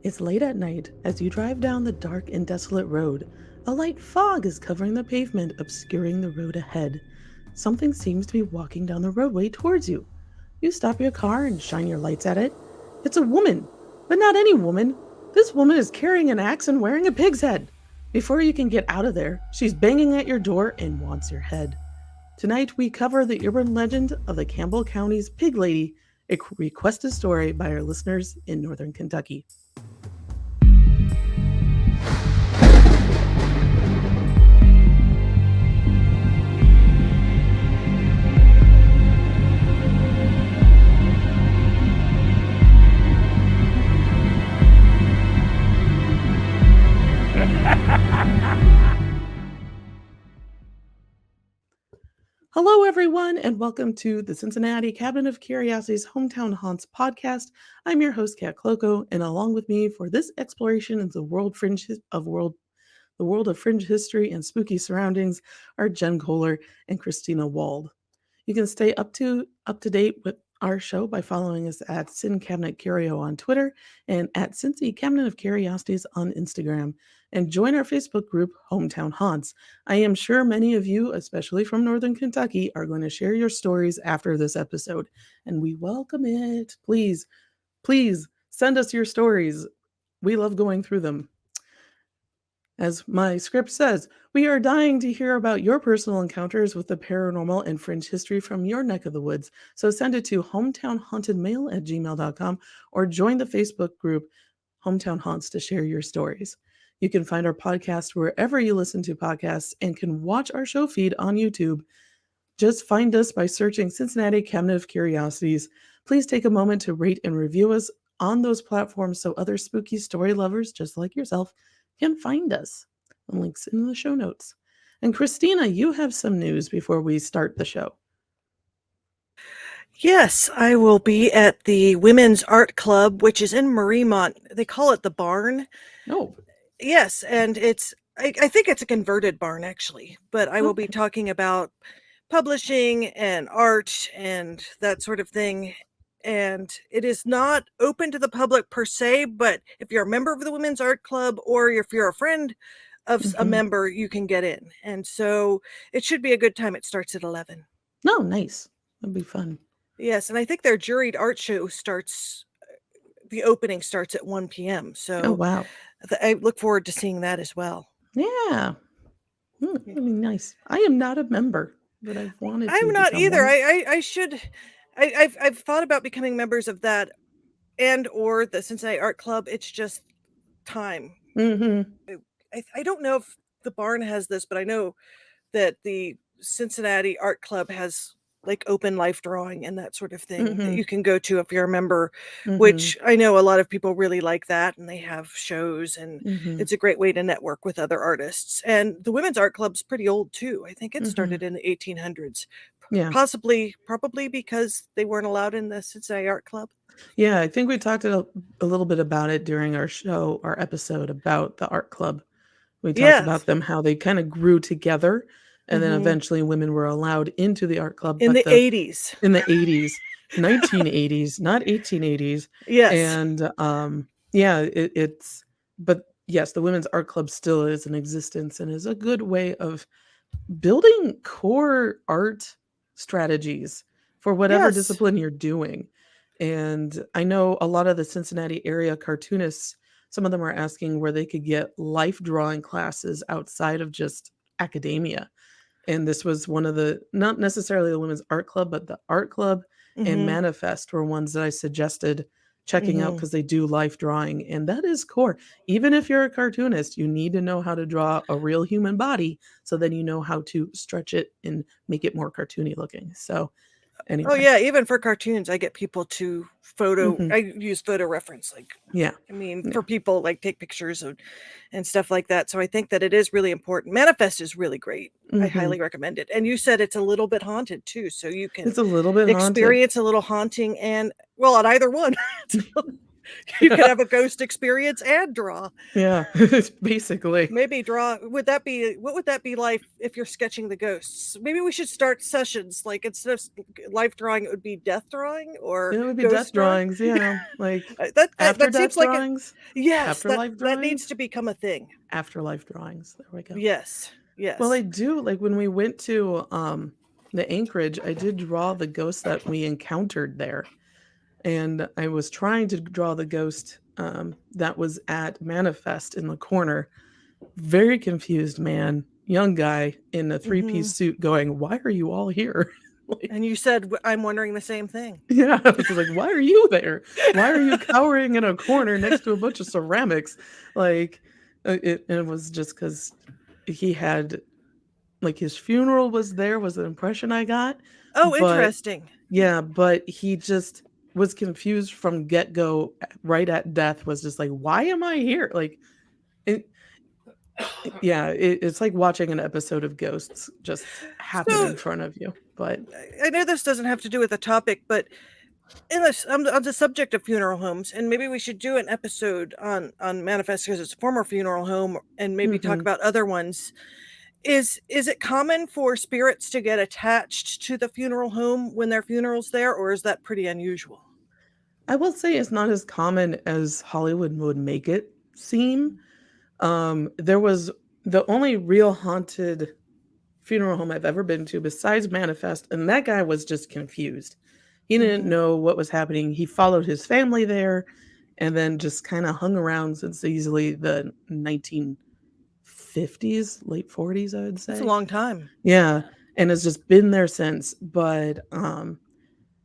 It's late at night as you drive down the dark and desolate road. A light fog is covering the pavement, obscuring the road ahead. Something seems to be walking down the roadway towards you. You stop your car and shine your lights at it. It's a woman, but not any woman. This woman is carrying an axe and wearing a pig's head. Before you can get out of there, she's banging at your door and wants your head. Tonight, we cover the urban legend of the Campbell County's Pig Lady, a requested story by our listeners in northern Kentucky. Hello, everyone, and welcome to the Cincinnati Cabinet of Curiosities Hometown Haunts podcast. I'm your host, Kat Cloco, and along with me for this exploration into the world of fringe history and spooky surroundings are Jen Kohler and Christina Wald. You can stay up to date with our show by following us at Cin Cabinet Curio on Twitter and at Cincy Cabinet of Curiosities on Instagram, and join our Facebook group, Hometown Haunts. I am sure many of you, especially from Northern Kentucky, are going to share your stories after this episode, and we welcome it. Please, please send us your stories. We love going through them. As my script says, we are dying to hear about your personal encounters with the paranormal and fringe history from your neck of the woods. So send it to hometownhauntedmail@gmail.com or join the Facebook group Hometown Haunts to share your stories. You can find our podcast wherever you listen to podcasts and can watch our show feed on YouTube. Just find us by searching Cincinnati Cabinet of Curiosities. Please take a moment to rate and review us on those platforms so other spooky story lovers just like yourself can find us. The link's in the show notes. And Christina, you have some news before we start the show. Yes, I will be at the Women's Art Club, which is in Mariemont. They call it the Barn. Oh. Yes, and I think it's a converted barn, actually. But I will be talking about publishing and art and that sort of thing. And it is not open to the public per se, but if you're a member of the Women's Art Club or if you're a friend of a member, you can get in. And so it should be a good time. It starts at 11. Oh, nice. That'd be fun. Yes, and I think their juried art show the opening starts at 1 p.m. So Oh, wow. I look forward to seeing that as well. Yeah. That'd be nice. I am not a member, but I've wanted to. I'm not either. One. I should. I've thought about becoming members of that and or the Cincinnati Art Club. It's just time. I don't know if the Barn has this, but I know that the Cincinnati Art Club has like open life drawing and that sort of thing that you can go to if you're a member, which I know a lot of people really like that, and they have shows, and it's a great way to network with other artists. And the Women's Art Club's pretty old too. I think it started in the 1800s. Yeah. Probably because they weren't allowed in the Cincinnati Art Club. Yeah, I think we talked a little bit about it during our episode about the art club. We talked about them, how they kind of grew together, and then eventually women were allowed into the art club. In the 80s. In the 80s, 1980s, not 1880s. Yes. And but yes, the Women's Art Club still is in existence and is a good way of building core art strategies for whatever discipline you're doing. And I know a lot of the Cincinnati area cartoonists, some of them are asking where they could get life drawing classes outside of just academia. And this was one of the, not necessarily the Women's Art Club, but the Art Club and Manifest were ones that I suggested checking out because they do life drawing. And that is core. Even if you're a cartoonist, you need to know how to draw a real human body so then you know how to stretch it and make it more cartoony looking. So anyway. Oh yeah, even for cartoons, I get people to I use photo reference, for people like take pictures and stuff like that. So I think that it is really important. Manifest is really great. I highly recommend it. And you said it's a little bit haunted too, so you can it's a little bit experience a little haunting and on either one. You could have a ghost experience and draw. Yeah, basically. Maybe draw. What would that be like if you're sketching the ghosts? Maybe we should start sessions like instead of life drawing, it would be death drawing or It would be death ghost drawing. drawings, yeah, like That after seems death like a drawings, yes. afterlife That needs drawings, to become a thing. afterlife drawings. There we go. Yes, Well, I yes. do like when we went to the Anchorage, I did draw the ghost that we encountered there. And I was trying to draw the ghost that was at Manifest in the corner. Very confused man, young guy in a three-piece suit going, "Why are you all here?" Like, And you said I'm wondering the same thing. yeah, I was like, "Why are you there? Why are you cowering in a corner next to a bunch of ceramics?" Like, it was just because he had, like, his funeral was there, was the impression I got. Oh, But interesting. yeah, but he just was confused from get-go, right at death, was just like, "Why am I here?" Like, it yeah, it's like watching an episode of Ghosts just happen So in front of you, but I know this doesn't have to do with the topic, but on the subject of funeral homes, and maybe we should do an episode on Manifest because it's a former funeral home, and maybe talk mhm. about other ones. Is it common for spirits to get attached to the funeral home when their funeral's there, or is that pretty unusual? I will say it's not as common as Hollywood would make it seem. There was the only real haunted funeral home I've ever been to besides Manifest, and that guy was just confused. He didn't Mhm. know what was happening. He followed his family there and then just kind of hung around since easily the 1950s, late 40s, I would That's a say. long time. Yeah, and has just been there since. But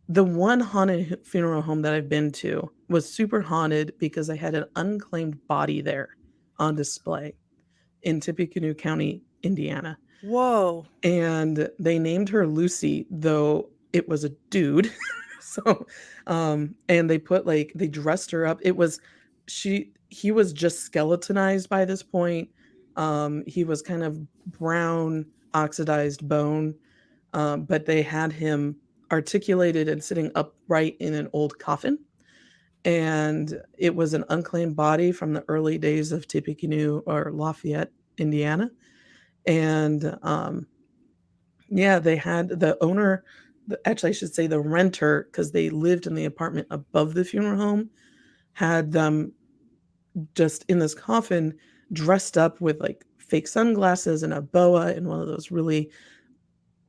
the one haunted funeral home that I've been to was super haunted because I had an unclaimed body there on display in Tippecanoe County, Indiana. Whoa. And they named her Lucy, though it was a dude. So, and they put like they dressed her up. It was he was just skeletonized by this point. He was kind of brown, oxidized bone, but they had him articulated and sitting upright in an old coffin. And it was an unclaimed body from the early days of Tippecanoe or Lafayette, Indiana. And yeah, they had the owner, actually, I should say the renter, because they lived in the apartment above the funeral home, had them just in this coffin dressed up with like fake sunglasses and a boa and one of those really,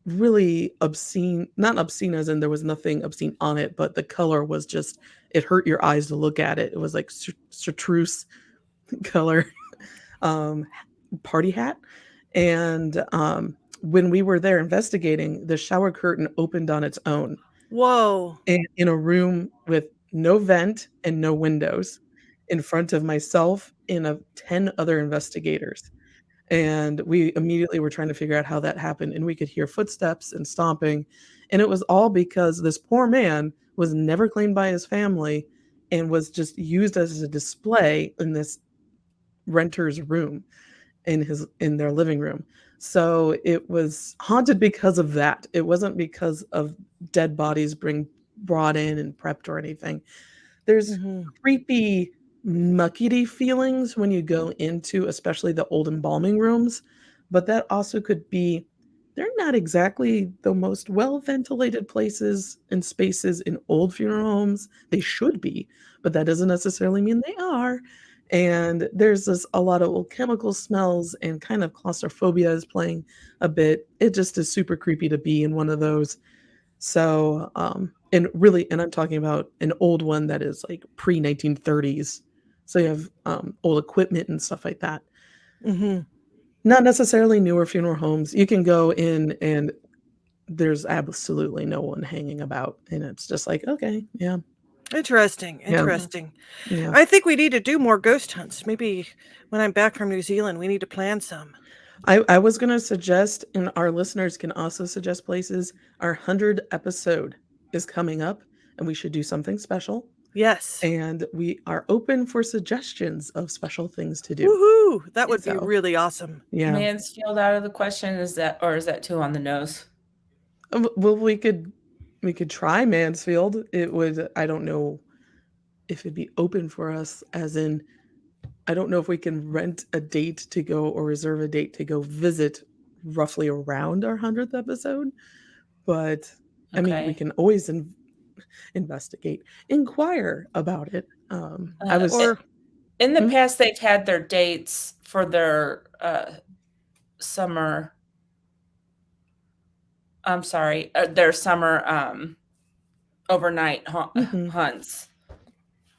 really obscene, not obscene as in there was nothing obscene on it, but the color was just, it hurt your eyes to look at it. It was like chartreuse color um, party hat. And when we were there investigating, the shower curtain opened on its own Whoa. in a room with no vent and no windows in front of myself and of 10 other investigators. And we immediately were trying to figure out how that happened. And we could hear footsteps and stomping. And it was all because this poor man was never claimed by his family and was just used as a display in this renter's room in their living room. So it was haunted because of that. It wasn't because of dead bodies being brought in and prepped or anything. There's Mhm. creepy, muckety feelings when you go into especially the old embalming rooms, but that also could be they're not exactly the most well-ventilated places and spaces in old funeral homes. They should be, but that doesn't necessarily mean they are. And there's this a lot of old chemical smells and kind of claustrophobia is playing a bit. It just is super creepy to be in one of those. So, and really, and I'm talking about an old one that is like pre-1930s. So you have old equipment and stuff like that. Mhm. Not necessarily newer funeral homes. You can go in and there's absolutely no one hanging about, and it's just like, okay, yeah, Interesting. yeah, Interesting. yeah. I think we need to do more ghost hunts. Maybe when I'm back from New Zealand, we need to plan some. I was gonna suggest, and our listeners can also suggest places. Our 100 episode is coming up, and we should do something special. Yes. And we are open for suggestions of special things to do. Woohoo! That would Is be So, really awesome. yeah. Mansfield out of the question? Is that too on the nose? Well, we could try Mansfield. It would I don't know. if it'd be open for us, as in, I don't know if we can rent a date to go or reserve a date to go visit roughly around our 100th episode. But I mean, we can always investigate, inquire about it. I was in the past, they've had their dates for their summer. I'm sorry, their summer overnight hunts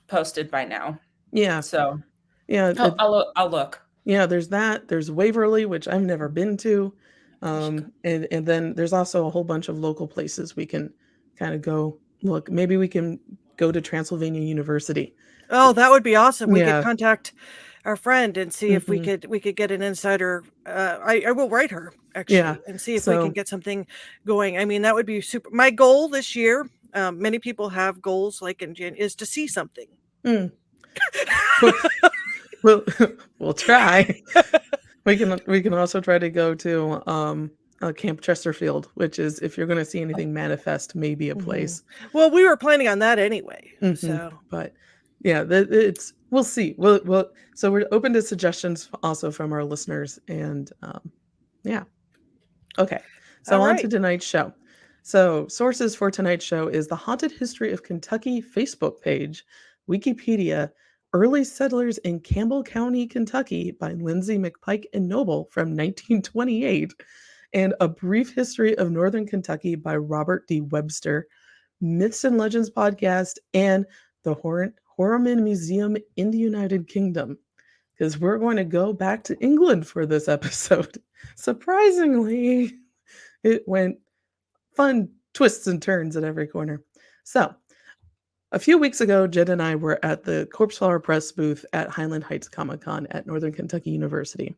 posted by now. Yeah. So yeah, I'll look. Yeah, there's that. There's Waverly, which I've never been to. And then there's also a whole bunch of local places we can kind of go look. Maybe we can go to Transylvania University. Oh, that would be awesome. We could contact our friend and see if we Mm-hmm. could get an insider. I will write her actually and see if we can get something going. I mean, that would be super. My goal this year, many people have goals like in January, is to see something. We'll try. We can also try to go to Camp Chesterfield, which is, if you're going to see anything manifest, maybe a place. Well, we were planning on that anyway. So, but yeah, we'll see. So we're open to suggestions also from our listeners, and yeah. Okay. So on to tonight's show. So sources for tonight's show is the Haunted History of Kentucky Facebook page, Wikipedia, Early Settlers in Campbell County, Kentucky by Lindsay McPike and Noble from 1928, and A Brief History of Northern Kentucky by Robert D. Webster, Myths and Legends podcast, and the Horriman Museum in the United Kingdom, because we're going to go back to England for this episode. Surprisingly, it went fun twists and turns at every corner. So, a few weeks ago, Jen and I were at the Corpse Flower Press booth at Highland Heights Comic Con at Northern Kentucky University,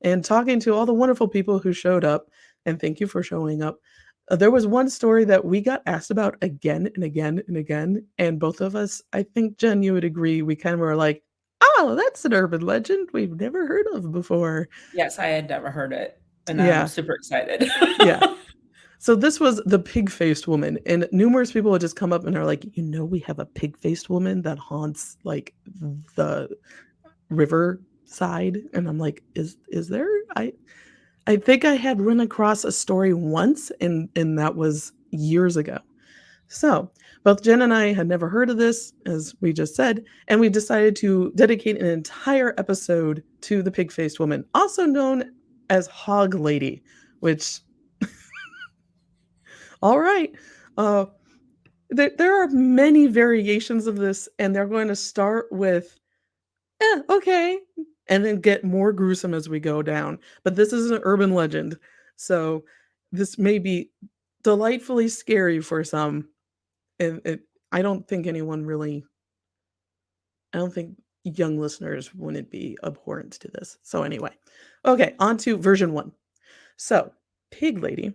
and talking to all the wonderful people who showed up, and thank you for showing up. There was one story that we got asked about again and again and again, and both of us, I think, Jen, you would agree, we kind of were like, oh, that's an urban legend we've never heard of before. Yes, I had never heard it, and I'm super excited. Yeah. So this was the pig-faced woman, and numerous people would just come up and are like, we have a pig-faced woman that haunts like the river side. And I'm like, is there? I think I had run across a story once, and that was years ago. So both Jen and I had never heard of this, as we just said, and we decided to dedicate an entire episode to the pig-faced woman, also known as Hog Lady, which all right. There are many variations of this, and they're going to start with, okay, and then get more gruesome as we go down. But this is an urban legend, so this may be delightfully scary for some. And I don't think young listeners wouldn't be abhorrent to this. So anyway, okay, on to version 1. So, Pig Lady.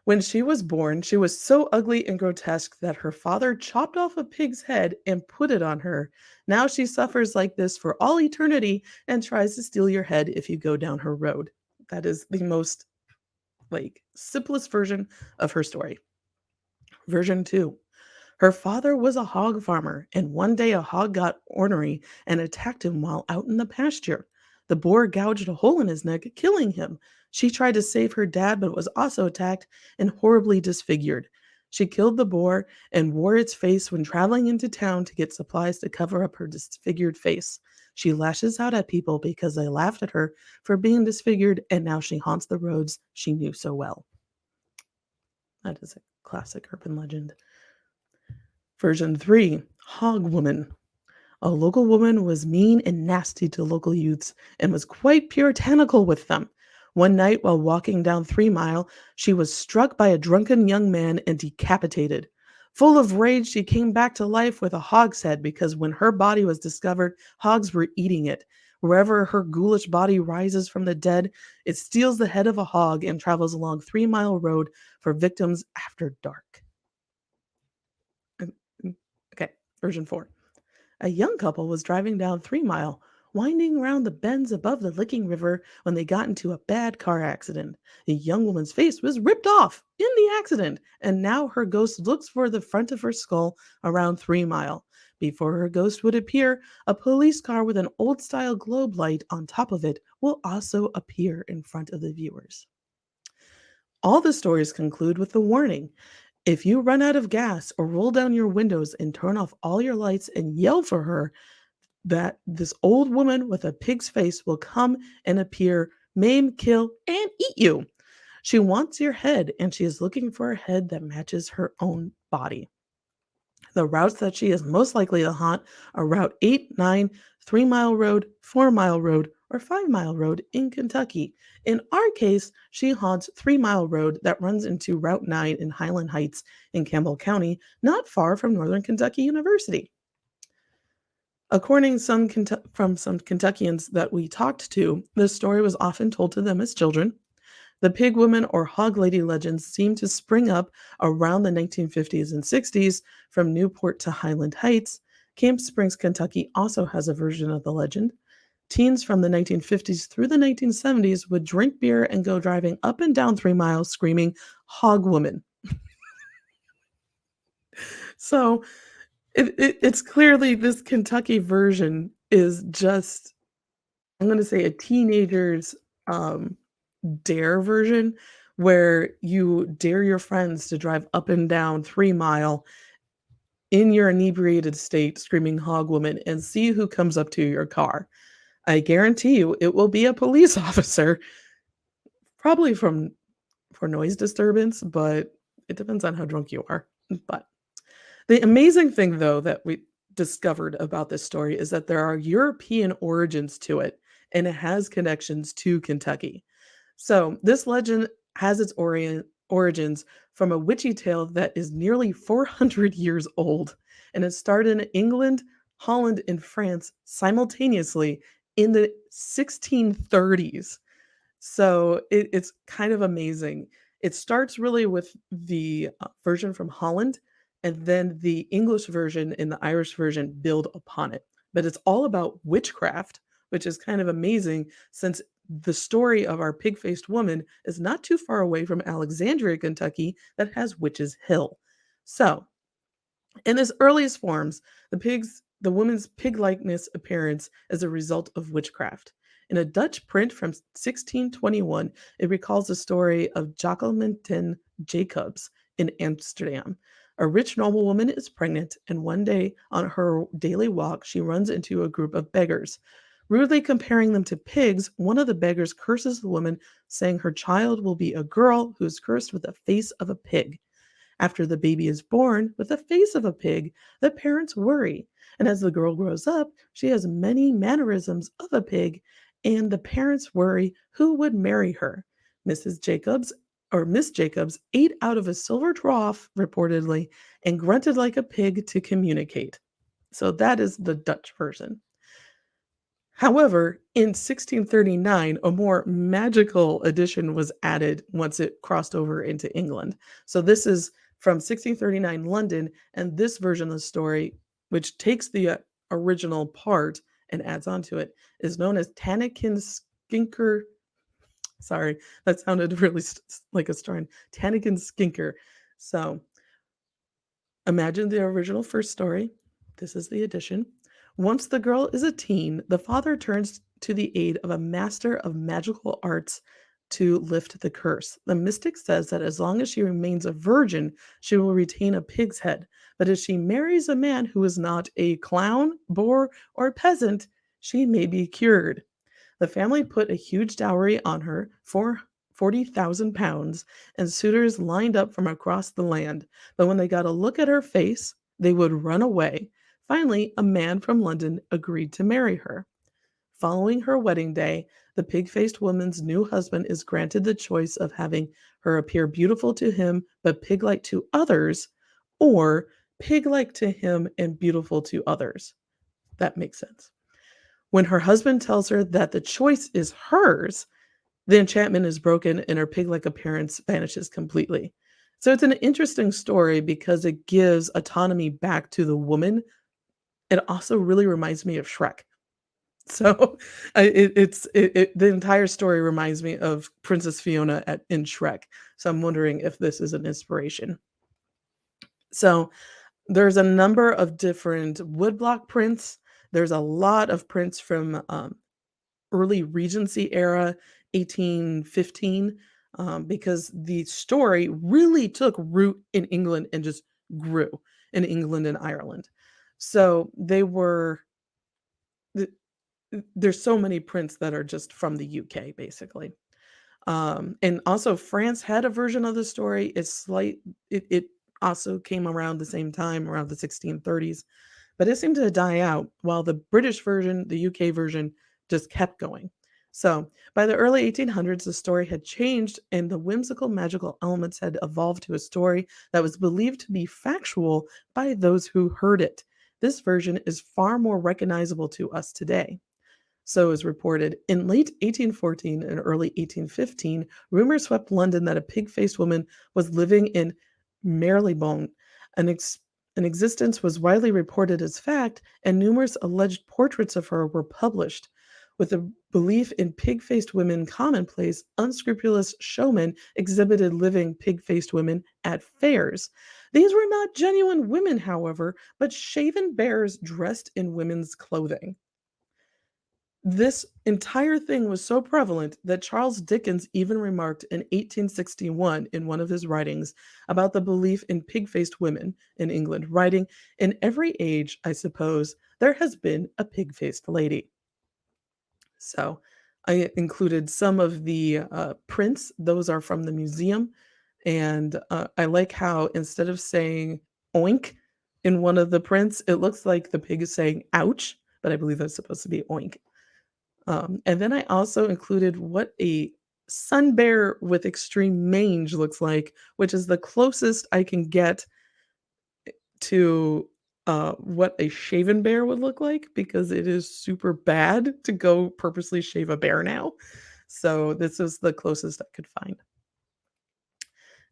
When she was born, she was so ugly and grotesque that her father chopped off a pig's head and put it on her. Now she suffers like this for all eternity and tries to steal your head if you go down her road. That is the most, simplest version of her story. Version 2. Her father was a hog farmer, and one day a hog got ornery and attacked him while out in the pasture. The boar gouged a hole in his neck, killing him. She tried to save her dad, but was also attacked and horribly disfigured. She killed the boar and wore its face when traveling into town to get supplies to cover up her disfigured face. She lashes out at people because they laughed at her for being disfigured, and now she haunts the roads she knew so well. That is a classic urban legend. Version 3, Hog Woman. A local woman was mean and nasty to local youths and was quite puritanical with them. One night, while walking down 3 Mile, she was struck by a drunken young man and decapitated. Full of rage, she came back to life with a hog's head because when her body was discovered, hogs were eating it. Wherever her ghoulish body rises from the dead, it steals the head of a hog and travels along 3 Mile Road for victims after dark. Okay, version 4. A young couple was driving down 3 Mile, winding around the bends above the Licking River when they got into a bad car accident. The young woman's face was ripped off in the accident, and now her ghost looks for the front of her skull around 3 Mile. Before her ghost would appear, a police car with an old-style globe light on top of it will also appear in front of the viewers. All the stories conclude with the warning: if you run out of gas or roll down your windows and turn off all your lights and yell for her, that this old woman with a pig's face will come and appear, maim, kill, and eat you. She wants your head, and she is looking for a head that matches her own body. The routes that she is most likely to haunt are Route 8, 9, 3-Mile Road, 4-Mile Road, or 5-Mile Road in Kentucky. In our case, she haunts 3-Mile Road that runs into Route 9 in Highland Heights in Campbell County, not far from Northern Kentucky University. According from some Kentuckians that we talked to, this story was often told to them as children. The pig woman or hog lady legends seem to spring up around the 1950s and 60s from Newport to Highland Heights. Camp Springs, Kentucky also has a version of the legend. Teens from the 1950s through the 1970s would drink beer and go driving up and down 3 miles screaming, "Hog woman." So it's clearly this Kentucky version is just, I'm going to say, a teenager's dare version where you dare your friends to drive up and down 3 Mile in your inebriated state screaming "hog woman" and see who comes up to your car. I guarantee you it will be a police officer, probably for noise disturbance, but it depends on how drunk you are. But the amazing thing, though, that we discovered about this story is that there are European origins to it, and it has connections to Kentucky. So this legend has its origins from a witchy tale that is nearly 400 years old, and it started in England, Holland, and France simultaneously in the 1630s. So it's kind of amazing. It starts really with the version from Holland, and then the English version and the Irish version build upon it. But it's all about witchcraft, which is kind of amazing since the story of our pig-faced woman is not too far away from Alexandria, Kentucky, that has Witches Hill. So, in its earliest forms, the woman's pig-likeness appearance is a result of witchcraft. In a Dutch print from 1621, it recalls the story of Jacqueline Jacobs in Amsterdam. A rich noblewoman is pregnant, and one day on her daily walk, she runs into a group of beggars. Rudely comparing them to pigs, one of the beggars curses the woman, saying her child will be a girl who is cursed with the face of a pig. After the baby is born with the face of a pig, the parents worry, and as the girl grows up, she has many mannerisms of a pig, and the parents worry who would marry her. Mrs. Jacobs or Miss Jacobs ate out of a silver trough, reportedly, and grunted like a pig to communicate. So that is the Dutch version. However, in 1639, a more magical addition was added once it crossed over into England. So this is from 1639 London, and this version of the story, which takes the original part and adds on to it, is known as Tannikin Skinker. Sorry, that sounded really like a strain. Tannikin Skinker. So imagine the original first story. This is the addition. Once the girl is a teen, the father turns to the aid of a master of magical arts to lift the curse. The mystic says that as long as she remains a virgin, she will retain a pig's head. But if she marries a man who is not a clown, boor, or peasant, she may be cured. The family put a huge dowry on her for 40,000 pounds, and suitors lined up from across the land. But when they got a look at her face, they would run away. Finally, a man from London agreed to marry her. Following her wedding day, the pig-faced woman's new husband is granted the choice of having her appear beautiful to him but pig-like to others, or pig-like to him and beautiful to others. That makes sense. When her husband tells her that the choice is hers, the enchantment is broken and her pig-like appearance vanishes completely. So it's an interesting story because it gives autonomy back to the woman. It also really reminds me of Shrek. So the entire story reminds me of Princess Fiona in Shrek. So I'm wondering if this is an inspiration. So There's a number of different woodblock prints. There's a lot of prints from early Regency era, 1815, because the story really took root in England and just grew in England and Ireland. So there's so many prints that are just from the UK, basically. And also France had a version of the story. It also came around the same time, around the 1630s, but it seemed to die out while the British version, the UK version, just kept going. So by the early 1800s, the story had changed and the whimsical magical elements had evolved to a story that was believed to be factual by those who heard it. This version is far more recognizable to us today. So is reported. In late 1814 and early 1815, rumors swept London that a pig-faced woman was living in Marylebone. An existence was widely reported as fact, and numerous alleged portraits of her were published. With the belief in pig-faced women commonplace, unscrupulous showmen exhibited living pig-faced women at fairs. These were not genuine women, however, but shaven bears dressed in women's clothing. This entire thing was so prevalent that Charles Dickens even remarked in 1861 in one of his writings about the belief in pig-faced women in England, writing, "In every age, I suppose, there has been a pig-faced lady." So I included some of the prints. Those are from the museum. And I like how instead of saying oink in one of the prints, it looks like the pig is saying ouch, but I believe that's supposed to be oink. And then I also included what a sun bear with extreme mange looks like, which is the closest I can get to what a shaven bear would look like, because it is super bad to go purposely shave a bear now. So this is the closest I could find.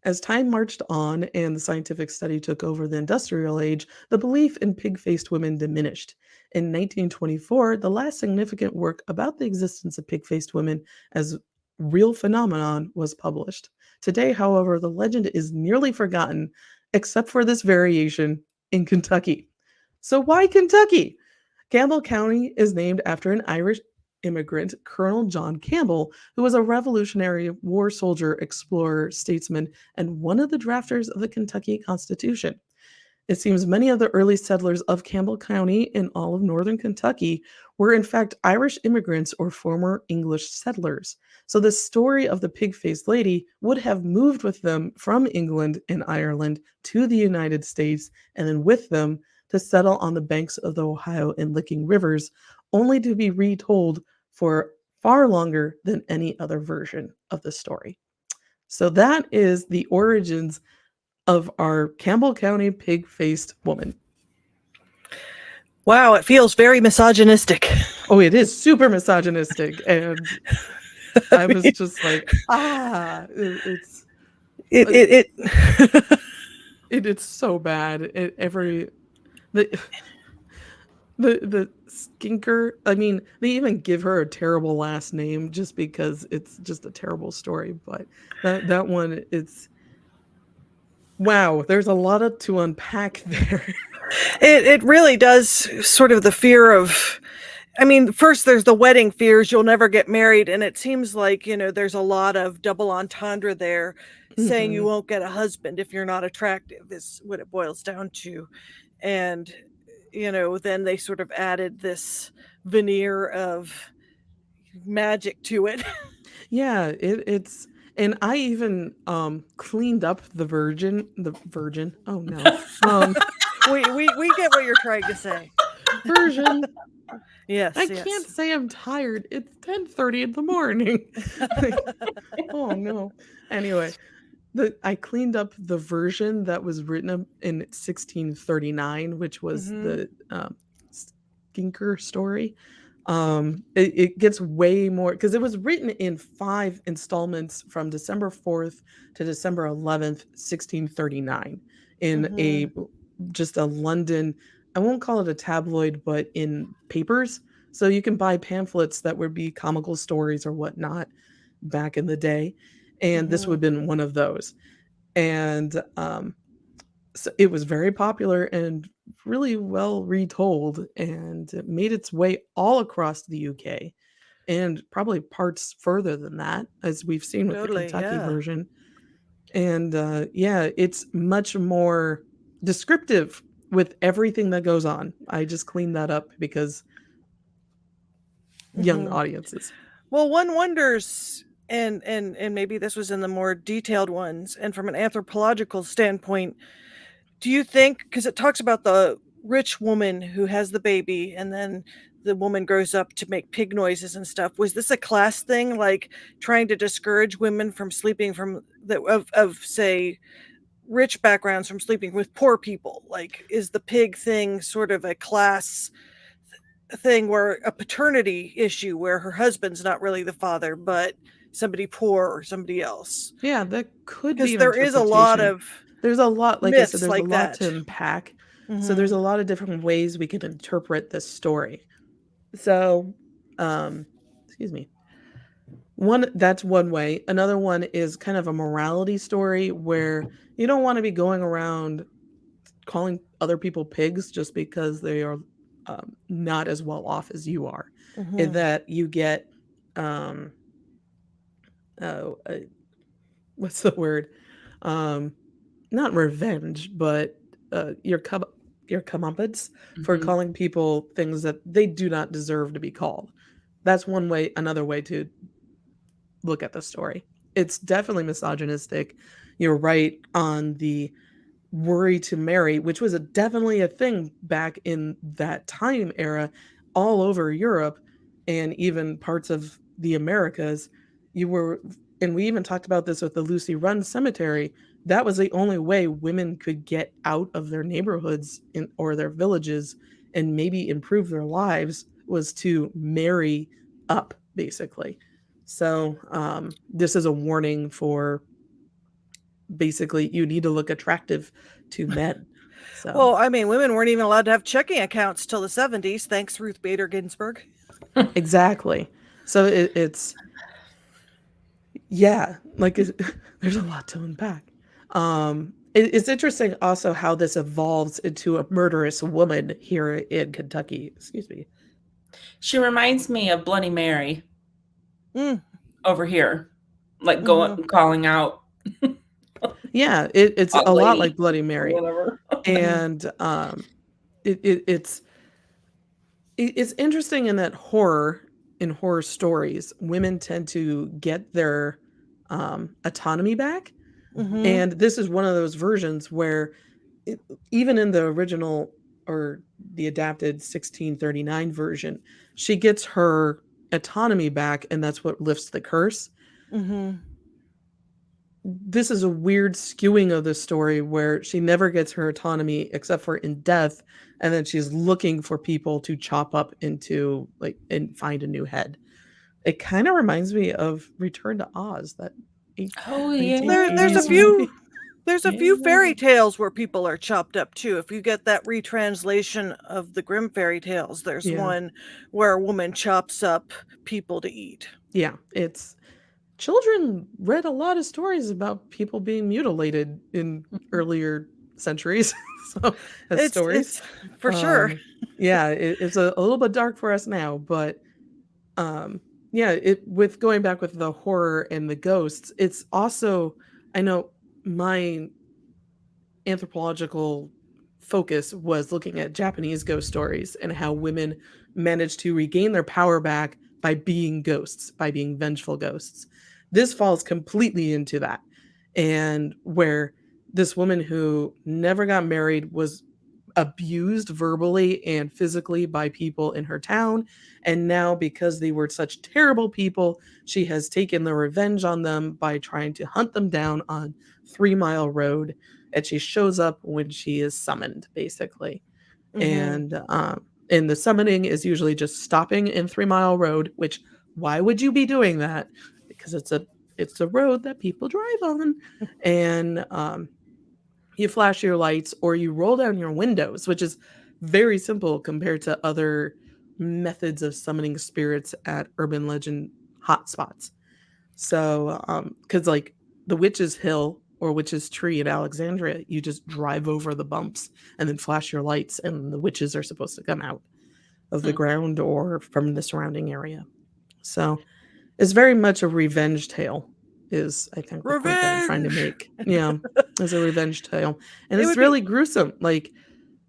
As time marched on and the scientific study took over the industrial age, the belief in pig-faced women diminished. In 1924, the last significant work about the existence of pig-faced women as real phenomenon was published. Today, however, the legend is nearly forgotten, except for this variation in Kentucky. So why Kentucky? Campbell County is named after an Irish immigrant, Colonel John Campbell, who was a Revolutionary War soldier, explorer, statesman, and one of the drafters of the Kentucky Constitution. It seems many of the early settlers of Campbell County in all of northern Kentucky were in fact Irish immigrants or former English settlers. So the story of the pig-faced lady would have moved with them from England and Ireland to the United States, and then with them to settle on the banks of the Ohio and Licking rivers, only to be retold for far longer than any other version of the story. So that is the origins of our Campbell County pig-faced woman. Wow, it feels very misogynistic. Oh, it is super misogynistic, and I was just like, it's so bad. The skinker. I mean, they even give her a terrible last name just because it's just a terrible story. But that one, it's wow. There's a lot to unpack there. It really does. Sort of the fear of, I mean, first there's the wedding fears, you'll never get married, and it seems like, there's a lot of double entendre there, saying you won't get a husband if you're not attractive is what it boils down to. And then they sort of added this veneer of magic to it. Yeah, it's and I even cleaned up the virgin. Oh no. We get what you're trying to say. Version. Yes, I can't say I'm tired. It's 10:30 in the morning. Oh no. Anyway, I cleaned up the version that was written in 1639, which was the Skinker story. It gets way more because it was written in 5 installments from December 4th to December 11th, 1639, in just a London, I won't call it a tabloid, but in papers. So you can buy pamphlets that would be comical stories or whatnot back in the day, and this would have been one of those. And So it was very popular and really well retold, and it made its way all across the UK and probably parts further than that, as we've seen with the Totally, Kentucky yeah. version. And yeah, it's much more descriptive with everything that goes on. I just cleaned that up because young audiences. Well, one wonders, and maybe this was in the more detailed ones, and from an anthropological standpoint, do you think, because it talks about the rich woman who has the baby and then the woman grows up to make pig noises and stuff, was this a class thing, like trying to discourage women from sleeping from of say rich backgrounds from sleeping with poor people? Like, is the pig thing sort of a class thing, where a paternity issue where her husband's not really the father but somebody poor or somebody else? Yeah, that could Because be an there is a lot interpretation. of There's a lot, like I said, myths there's a like lot to that. unpack. So there's a lot of different ways we can interpret this story. So, excuse me. That's one way. Another one is kind of a morality story where you don't want to be going around calling other people pigs just because they are not as well off as you are. In that you get, oh, what's the word? Not revenge, but your comeuppance for calling people things that they do not deserve to be called. That's one way. Another way to look at the story. It's definitely misogynistic. You're right on the worry to marry, which was definitely a thing back in that time era all over Europe and even parts of the Americas. You were, and we even talked about this with the Lucy Run Cemetery. That was the only way women could get out of their neighborhoods or their villages and maybe improve their lives, was to marry up, basically. So this is a warning for, basically, you need to look attractive to men. So Well, I mean, women weren't even allowed to have checking accounts till the 70s, thanks Ruth Bader Ginsburg. exactly. So it's yeah, like there's a lot to unpack. It's interesting also how this evolves into a murderous woman here in Kentucky. Excuse me. She reminds me of Bloody Mary over here, like going calling out. Yeah, it's a lot like Bloody Mary, whatever. and it's interesting in that in horror stories, women tend to get their autonomy back. And this is one of those versions where even in the original or the adapted 1639 version, she gets her autonomy back, and that's what lifts the curse. This is a weird skewing of the story where she never gets her autonomy except for in death, and then she's looking for people to chop up into, like, and find a new head. It kind of reminds me of Return to Oz, that Oh yeah. there's a 1980s movie. few fairy tales where people are chopped up too. If you get that retranslation of the Grimm fairy tales, there's one where a woman chops up people to eat. Yeah, it's children read a lot of stories about people being mutilated in earlier centuries. So as stories, It's for sure. Yeah, it's a little bit dark for us now, but yeah, with going back with the horror and the ghosts, it's also, I know my anthropological focus was looking at Japanese ghost stories and how women managed to regain their power back by being ghosts, by being vengeful ghosts. This falls completely into that. And where this woman who never got married was abused verbally and physically by people in her town. And now, because they were such terrible people, she has taken the revenge on them by trying to hunt them down on 3 Mile Road. And she shows up when she is summoned, basically. And the summoning is usually just stopping in 3 Mile Road, which, why would you be doing that? Because it's a road that people drive on. And you flash your lights or you roll down your windows, which is very simple compared to other methods of summoning spirits at urban legend hotspots. So, because like the Witch's Hill or Witch's Tree in Alexandria, you just drive over the bumps and then flash your lights, and the witches are supposed to come out of the ground or from the surrounding area. So it's very much a revenge tale, is I think the point that I'm trying to make. Yeah, it's a revenge tale. And it's really gruesome. Like,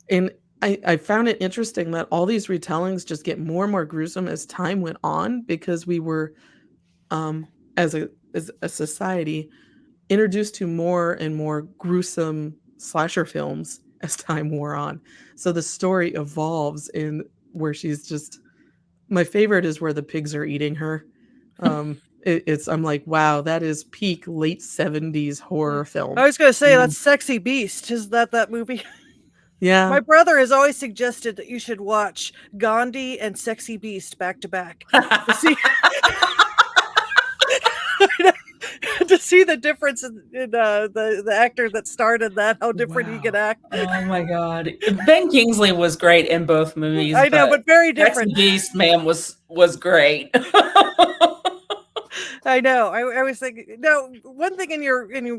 and I found it interesting that all these retellings just get more and more gruesome as time went on, because we were, as a society, introduced to more and more gruesome slasher films as time wore on. So the story evolves in where she's just, my favorite is where the pigs are eating her. I'm like, wow, that is peak late 70s horror film. I was going to say, that's Sexy Beast. Is that movie? Yeah. My brother has always suggested that you should watch Gandhi and Sexy Beast back to back to see to see the difference in the actor that started that, how different he could act. Oh my God. Ben Kingsley was great in both movies. I know, but very different. Sexy Beast, man, was great. I know. I was thinking. Now, one thing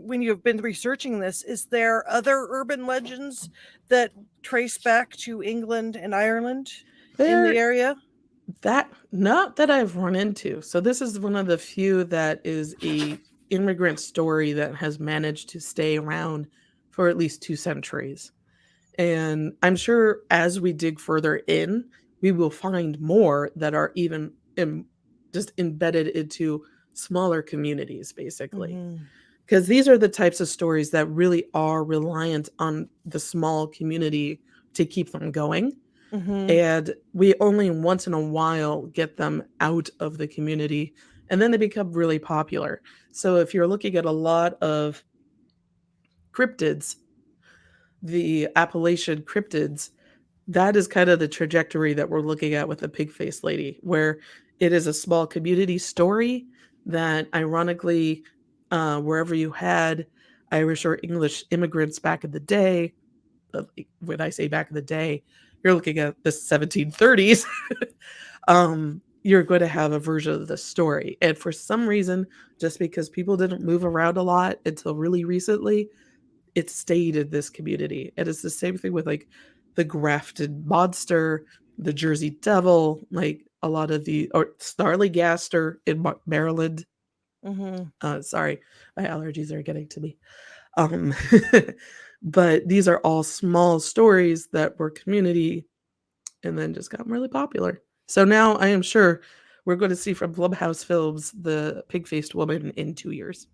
when you've been researching this, is there other urban legends that trace back to England and Ireland in the area? That, not that I've run into. So this is one of the few that is a immigrant story that has managed to stay around for at least 2 centuries. And I'm sure as we dig further in, we will find more that are even just embedded into smaller communities, basically. Because these are the types of stories that really are reliant on the small community to keep them going. And we only once in a while get them out of the community, and then they become really popular. So if you're looking at a lot of cryptids, the Appalachian cryptids, that is kind of the trajectory that we're looking at with the pig-faced lady, where it is a small community story that, ironically, wherever you had Irish or English immigrants back in the day, when I say back in the day, you're looking at the 1730s, you're going to have a version of the story. And for some reason, just because people didn't move around a lot until really recently, it stayed in this community. And it's the same thing with like the Grafton Monster, the Jersey Devil, like a lot of or Snarlygaster in Maryland. Sorry, my allergies are getting to me. But these are all small stories that were community and then just got really popular. So now I am sure we're going to see from Blumhouse Films the pig-faced woman in 2 years.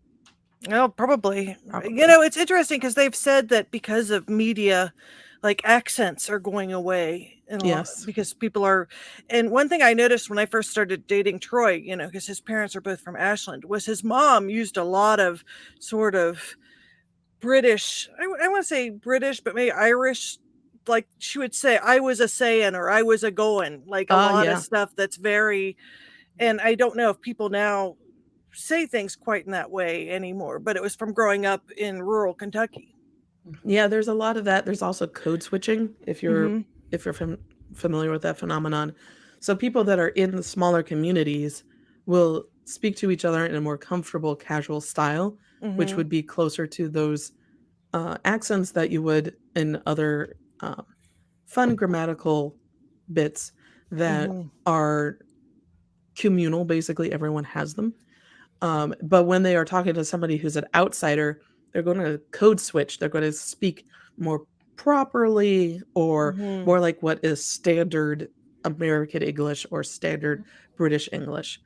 Well, probably. You know, it's interesting because they've said that because of media, like accents are going away. Yes. Because people are. And one thing I noticed when I first started dating Troy, you know, because his parents are both from Ashland, was his mom used a lot of sort of British, I want to say British, but maybe Irish. Like she would say, I was a saying, or I was a going, like a lot of stuff that's very, and I don't know if people now say things quite in that way anymore, but it was from growing up in rural Kentucky. Yeah, there's a lot of that. There's also code switching, if you're familiar with that phenomenon. So people that are in the smaller communities will speak to each other in a more comfortable, casual style, which would be closer to those accents that you would in other fun grammatical bits that are communal. Basically, everyone has them. But when they are talking to somebody who's an outsider, they're going to code switch. They're going to speak more properly, or more like what is standard American English or standard British English.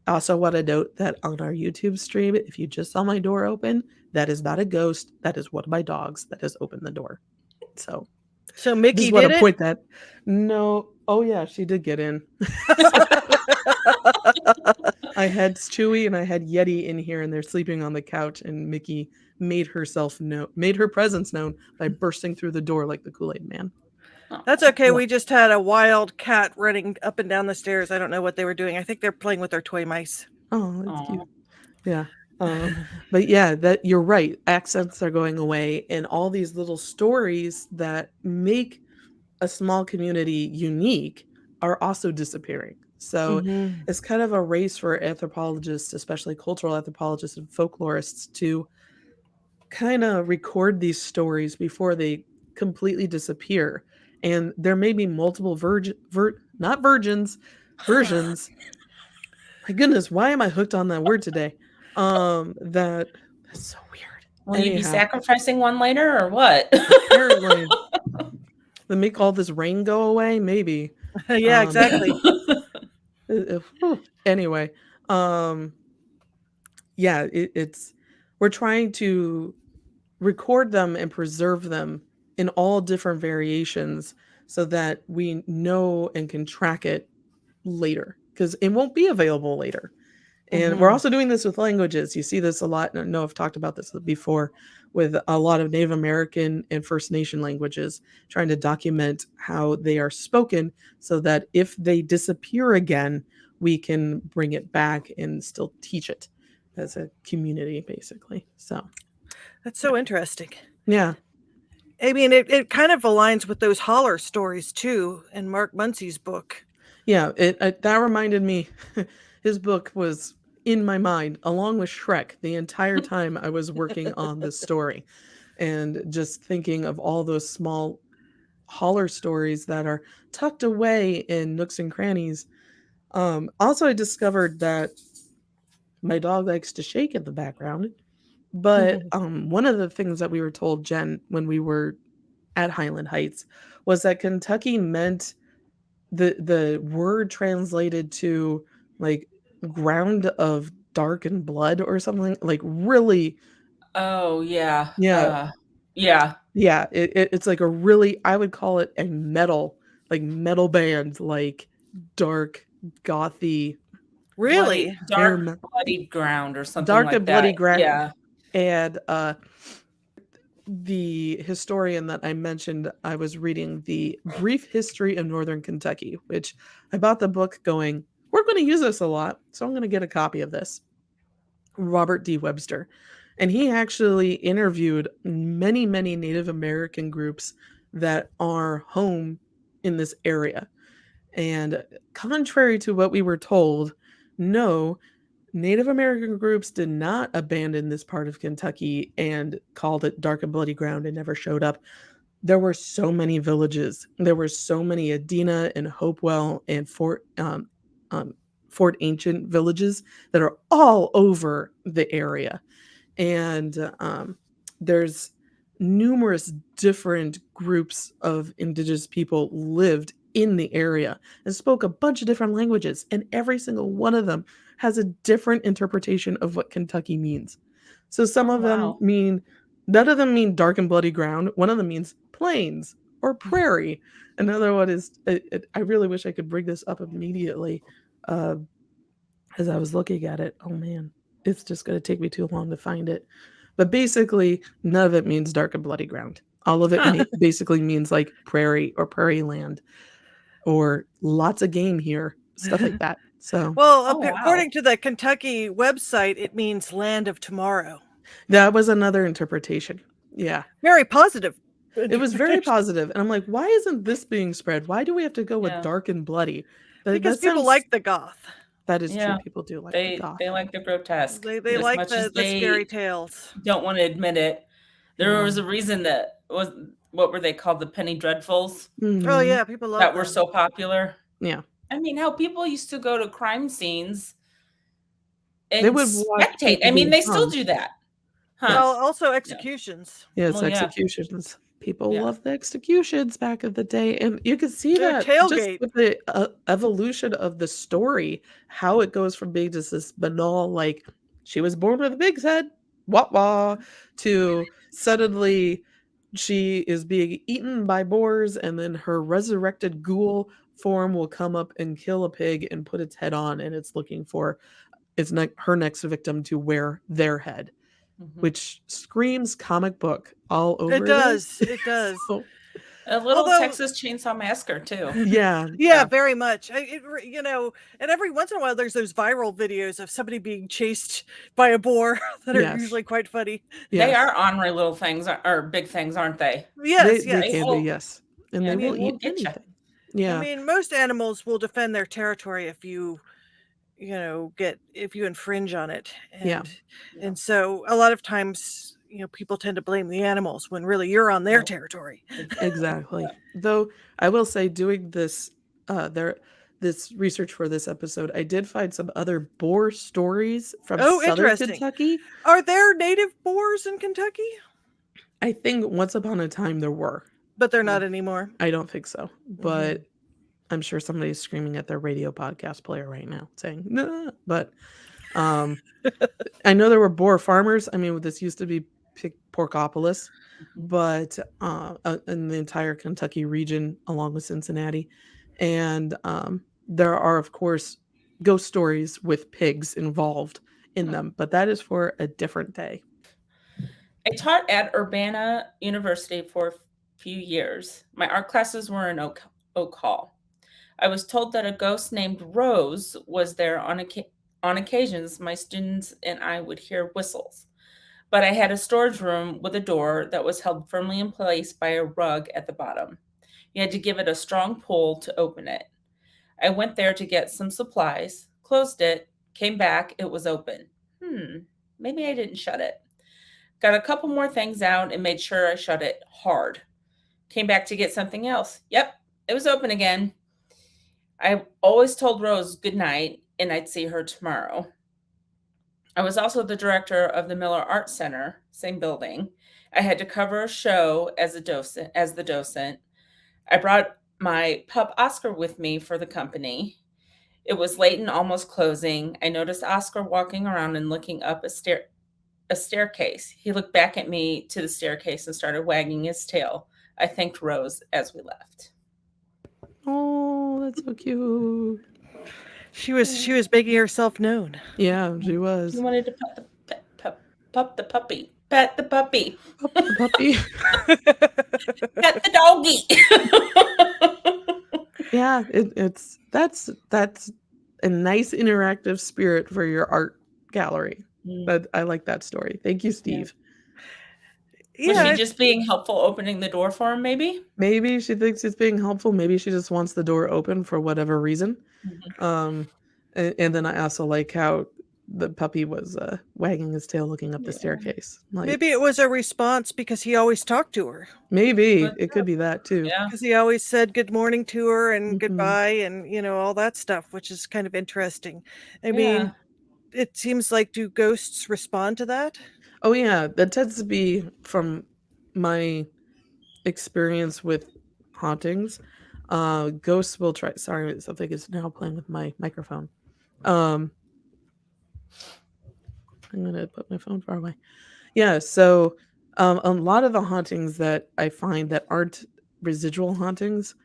I also want to note that on our YouTube stream, if you just saw my door open, that is not a ghost. That is one of my dogs that has opened the door. So Mickey did it? Point that. No. Oh yeah, she did get in. I had Chewy and I had Yeti in here, and they're sleeping on the couch, and Mickey made her presence known by bursting through the door like the Kool-Aid Man. That's okay. We just had a wild cat running up and down the stairs. I don't know what they were doing. I think they're playing with their toy mice. Oh, that's cute. Yeah. But yeah, that you're right. Accents are going away, and all these little stories that make a small community unique are also disappearing. So it's kind of a race for anthropologists, especially cultural anthropologists and folklorists, to kind of record these stories before they completely disappear. And there may be multiple not virgins, versions. My goodness, why am I hooked on that word today? That's so weird. Will you be sacrificing one later or what? Apparently. To make all this rain go away, maybe. Yeah, exactly. Anyway, yeah, we're trying to record them and preserve them in all different variations so that we know and can track it later, because it won't be available later. And we're also doing this with languages. You see this a lot. I know I've talked about this before with a lot of Native American and First Nation languages, trying to document how they are spoken so that if they disappear again, we can bring it back and still teach it as a community, basically. So that's so interesting. Yeah. I mean, it kind of aligns with those holler stories too in Mark Muncie's book. Yeah, that reminded me. His book was in my mind along with Shrek the entire time I was working on this story, and just thinking of all those small holler stories that are tucked away in nooks and crannies. Also, I discovered that my dog likes to shake in the background, but one of the things that we were told, Jen, when we were at Highland Heights, was that Kentucky meant the word translated to like ground of darkened blood or something, like really. Oh yeah. Yeah. Yeah, it's like a really, I would call it a metal band, like dark, gothy. Really? Dark, bloody ground or something dark like and bloody that. ground. Yeah. And the historian that I mentioned, I was reading The Brief History of Northern Kentucky, which I bought the book going, we're going to use this a lot, so I'm going to get a copy of this. Robert D. Webster. And he actually interviewed many, many Native American groups that are home in this area. And contrary to what we were told, no, Native American groups did not abandon this part of Kentucky and called it dark and bloody ground and never showed up. There were so many villages. There were so many Adena and Hopewell and Fort Ancient villages that are all over the area. And there's numerous different groups of indigenous people lived in the area and spoke a bunch of different languages, and every single one of them has a different interpretation of what Kentucky means. So some of them mean, none of them mean dark and bloody ground. One of them means plains or prairie. Another one is, I really wish I could bring this up immediately as I was looking at it. Oh man, it's just going to take me too long to find it. But basically, none of it means dark and bloody ground. All of it basically means like prairie or prairie land or lots of game here, stuff like that. So, well, according to the Kentucky website, it means land of tomorrow. That was another interpretation. Yeah. Very positive. It was very positive. And I'm like, why isn't this being spread? Why do we have to go with dark and bloody? Because people like the goth. That is true. People do like the goth. They like the grotesque. They like the scary tales. Don't want to admit it. There was a reason that was, what were they called? The Penny Dreadfuls. Mm-hmm. Oh yeah, people love that were so popular. Yeah. I mean, how people used to go to crime scenes and they would spectate. I mean, they still do that. Well, also executions. Yes, executions. People love the executions back in the day, and you can see that just with the evolution of the story, how it goes from being just this banal, like she was born with a pig's head, wah, to suddenly she is being eaten by boars, and then her resurrected ghoul form will come up and kill a pig and put its head on, and it's looking for her next victim to wear their head. Which screams comic book all over. It does. So, a little Texas Chainsaw Massacre too. Yeah, very much. And every once in a while there's those viral videos of somebody being chased by a boar that are usually quite funny. Yes. They are ornery little things or big things, aren't they? Yes, they can be. Yes, and they will eat anything. Yeah, I mean, most animals will defend their territory if you infringe on it. And so a lot of times, people tend to blame the animals when really you're on their territory. Exactly. Though I will say, doing this research for this episode, I did find some other boar stories from southern Interesting. Kentucky. Are there native boars in Kentucky? I think once upon a time there were. But they're not anymore. I don't think so. But I'm sure somebody's screaming at their radio podcast player right now saying, no. But I know there were boar farmers. I mean, this used to be Porkopolis, but in the entire Kentucky region along with Cincinnati. And there are, of course, ghost stories with pigs involved in them, but that is for a different day. I taught at Urbana University for a few years. My art classes were in Oak Hall. I was told that a ghost named Rose was there on occasions. My students and I would hear whistles. But I had a storage room with a door that was held firmly in place by a rug at the bottom. You had to give it a strong pull to open it. I went there to get some supplies, closed it, came back, it was open. Maybe I didn't shut it. Got a couple more things out and made sure I shut it hard. Came back to get something else. Yep, it was open again. I always told Rose good night and I'd see her tomorrow. I was also the director of the Miller Art Center, same building. I had to cover a show as the docent. I brought my pup Oscar with me for the company. It was late and almost closing. I noticed Oscar walking around and looking up a staircase. He looked back at me to the staircase and started wagging his tail. I thanked Rose as we left. Oh, that's so cute. She was making herself known. Yeah, she was. He wanted to pet the puppy. Pet the puppy. Pet the puppy. Pet the doggy. Yeah, that's a nice interactive spirit for your art gallery. But I like that story. Thank you, Steve. Was she just being helpful opening the door for him, maybe? Maybe she thinks it's being helpful. Maybe she just wants the door open for whatever reason. And then I also like how the puppy was wagging his tail looking up the staircase. Like, maybe it was a response because he always talked to her. Maybe it could be that too. Yeah, because he always said good morning to her and goodbye and all that stuff, which is kind of interesting. I mean, it seems like, do ghosts respond to that? Oh yeah, that tends to be from my experience with hauntings. Ghosts will try. Sorry, something is now playing with my microphone. I'm gonna put my phone far away. Yeah, so a lot of the hauntings that I find that aren't residual hauntings,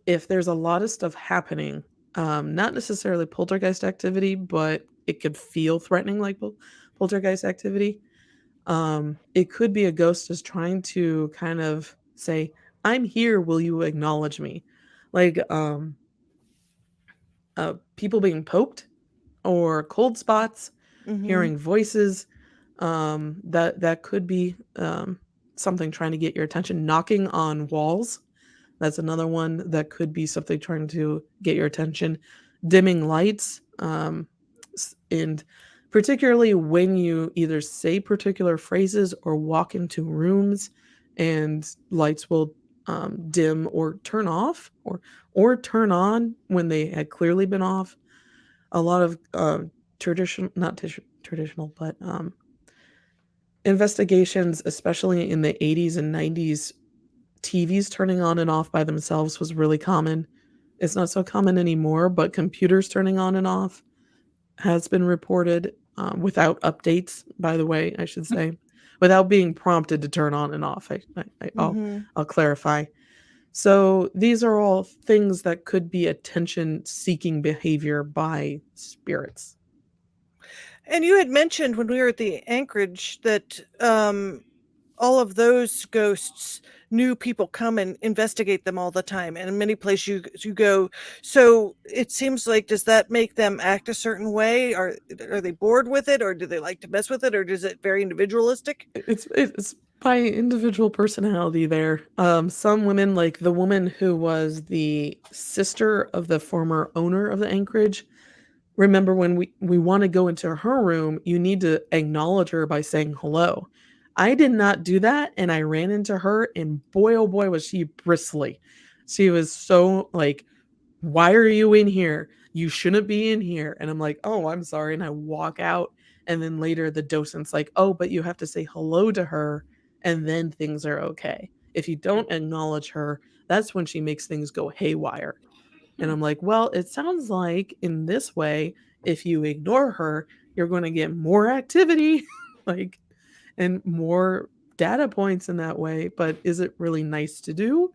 if there's a lot of stuff happening, not necessarily poltergeist activity, but it could feel threatening like poltergeist activity. It could be a ghost just trying to kind of say, I'm here, will you acknowledge me? Like people being poked or cold spots, hearing voices. That could be something trying to get your attention. Knocking on walls, that's another one that could be something trying to get your attention. Dimming lights, and particularly when you either say particular phrases or walk into rooms and lights will dim or turn off or turn on when they had clearly been off. A lot of traditional, but investigations, especially in the 80s and 90s, TVs turning on and off by themselves was really common. It's not so common anymore, but computers turning on and off has been reported without updates, by the way, I should say, without being prompted to turn on and off. I'll clarify. So these are all things that could be attention-seeking behavior by spirits. And you had mentioned when we were at the Anchorage that all of those ghosts knew people come and investigate them all the time, and in many places you go. So it seems like, does that make them act a certain way? Are they bored with it, or do they like to mess with it, or is it very individualistic? It's by individual personality there. Some women, like the woman who was the sister of the former owner of the Anchorage, remember when we want to go into her room, you need to acknowledge her by saying hello. I did not do that, and I ran into her, and boy, oh boy, was she bristly. She was so like, why are you in here? You shouldn't be in here. And I'm like, oh, I'm sorry. And I walk out. And then later the docent's like, oh, but you have to say hello to her, and then things are okay. If you don't acknowledge her, that's when she makes things go haywire. And I'm like, well, it sounds like in this way, if you ignore her, you're going to get more activity, like, and more data points in that way. But is it really nice to do?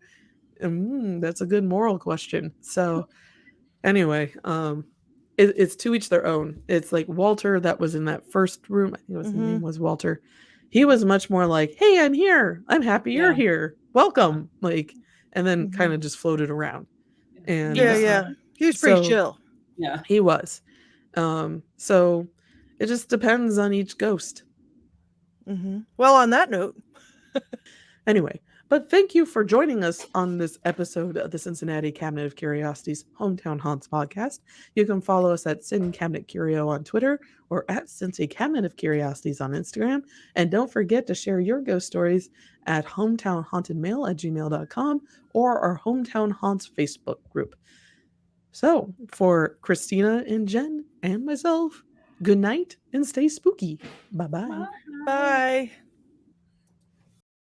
That's a good moral question. So anyway, it's to each their own. It's like Walter that was in that first room. I think his name was Walter. He was much more like, "Hey, I'm here. I'm happy you're here. Welcome." Like, and then kind of just floated around. And yeah, he was pretty chill. Yeah, he was. So it just depends on each ghost. Well, on that note. Anyway, but thank you for joining us on this episode of the Cincinnati Cabinet of Curiosities Hometown Haunts podcast. You can follow us at Sin Cabinet Curio on Twitter or at Cincy Cabinet of Curiosities on Instagram. And don't forget to share your ghost stories at hometownhauntedmail@gmail.com or our Hometown Haunts Facebook group. So for Christina and Jen and myself, good night and stay spooky. Bye-bye. Bye.